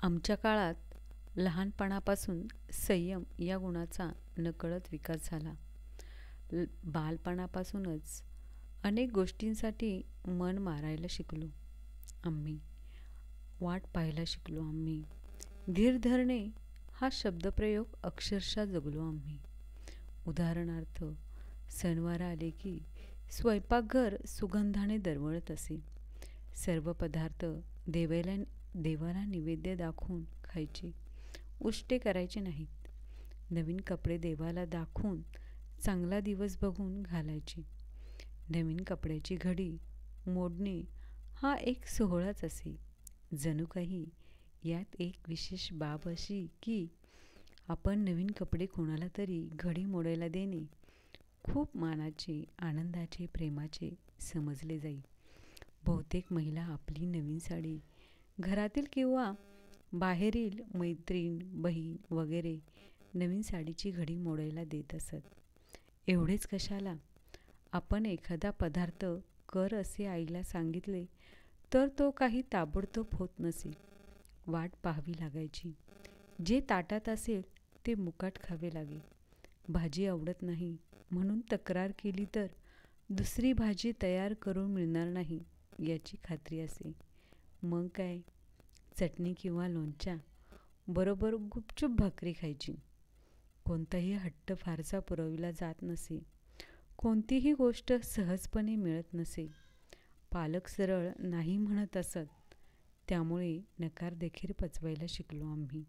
आमच्या काळात लहानपणापासून संयम या गुणाचा नकळत विकास झाला. बालपणापासूनच अनेक गोष्टींसाठी मन मारायला शिकलो आम्ही. वाट पाहायला शिकलो आम्ही. धीर धरणे हा शब्दप्रयोग अक्षरशः जगलो आम्ही. उदाहरणार्थ, सणवार आले की स्वयंपाकघर सुगंधाने दरवळत असे. सर्व पदार्थ देवाला नैवेद्य दाखवून खायचे, उष्टे करायचे नाहीत. नवीन कपडे देवाला दाखवून चांगला दिवस बघून घालायचे. नवीन कपड्याची घडी मोडणे हा एक सोहळाच असे. जणू काही यात एक विशेष बाब अशी की आपण नवीन कपडे कोणाला तरी घडी मोडायला देणे खूप मानाचे, आनंदाचे, प्रेमाचे समजले जाई. बहुतेक महिला आपली नवीन साडी घरातील किंवा बाहेरील मैत्रीण, बहीण वगैरे नवीन साडीची घडी मोडायला देत असत. एवढेच कशाला, आपण एखादा पदार्थ कर असे आईला सांगितले तर तो काही ताबडतोब होत नसे. वाट पाहावी लागायची. जे ताटात असेल ते मुकाट खावे लागे. भाजी आवडत नाही म्हणून तक्रार केली तर दुसरी भाजी तयार करून मिळणार नाही याची खात्री असे. मग काय, चटणी किंवा लोणच्या बरोबर गुपचूप भाकरी खायची. कोणताही हट्ट फारसा पुरविला जात नसे. कोणतीही गोष्ट सहजपणे मिळत नसे. पालक सरळ नाही म्हणत असत. त्यामुळे नकार देखील पचवायला शिकलो आम्ही.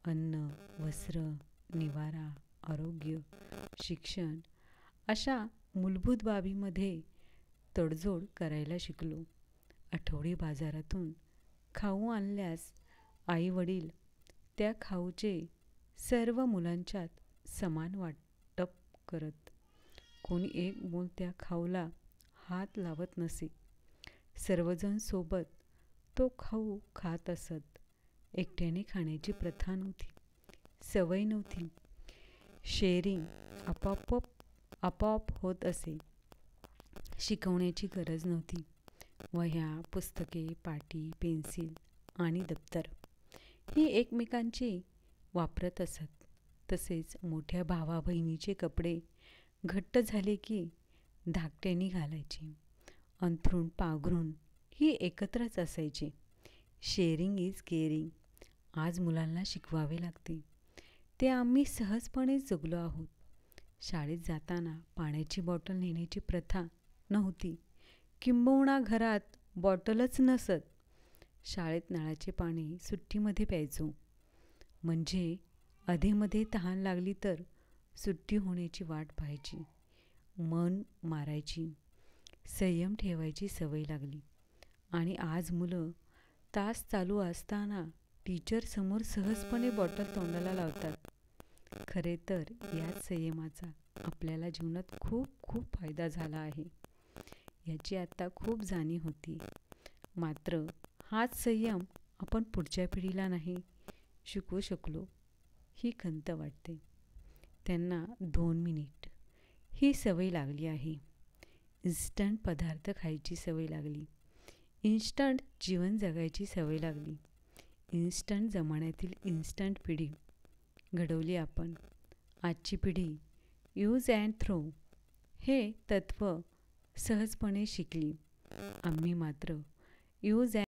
अन्न, वस्त्र, निवारा, आरोग्य, शिक्षण अशा मूलभूत बाबीमध्ये तडजोड करायला शिकलो. आठवडी बाजारातून खाऊ आणल्यास आई वडील त्या खाऊचे सर्व मुलांच्यात समान वाटप करत. कोणी एक मूल त्या खाऊला हात लावत नसे. सर्वजण सोबत तो खाऊ खात असत. एकट्याने खाण्याची प्रथा नव्हती, सवय नव्हती. शेअरिंग आपोआप होत असे. शिकवण्याची गरज नव्हती. वह्या, पुस्तके, पाटी, पेन्सिल आणि दप्तर ही एकमेकांची वापरत असत. तसेच मोठ्या भावा बहिणीचे कपडे घट्ट झाले की धाकट्यानी घालायचे. अंथरूण पांघरूण ही एकत्रच असायचे. शेअरिंग इज केअरिंग आज मुलांना शिकवावे लागते. ते आम्ही सहजपणे जगलो आहोत. शाळेत जाताना पाण्याची बॉटल नेण्याची प्रथा नव्हती. किंबहुना घरात बॉटलच नसत. शाळेत नळाचे पाणी सुट्टीमध्ये प्यायचो. म्हणजे अधेमध्ये तहान लागली तर सुट्टी होण्याची वाट पाहायची. मन मारायची. संयम ठेवायची सवय लागली. आणि आज मुलं तास चालू असताना टीचरसमोर सहजपणे बॉटल तोंडाला लावतात. खरे तर याच संयमाचा आपल्याला जीवनात खूप खूप फायदा झाला आहे याची आता खूप जाणीव होती. मात्र हाच संयम आपण पुढच्या पिढीला नाही शिकवू शकलो ही खंत वाटते. त्यांना 2 मिनिट ही सवय लागली आहे. इन्स्टंट पदार्थ खायची सवय लागली. इन्स्टंट जीवन जगायची सवय लागली. इन्स्टंट जमान्यातील इन्स्टंट पिढी घडवली आपण. आजची पिढी यूज अँड थ्रो हे तत्त्व सहजपणे शिकली. आम्ही मात्र यूज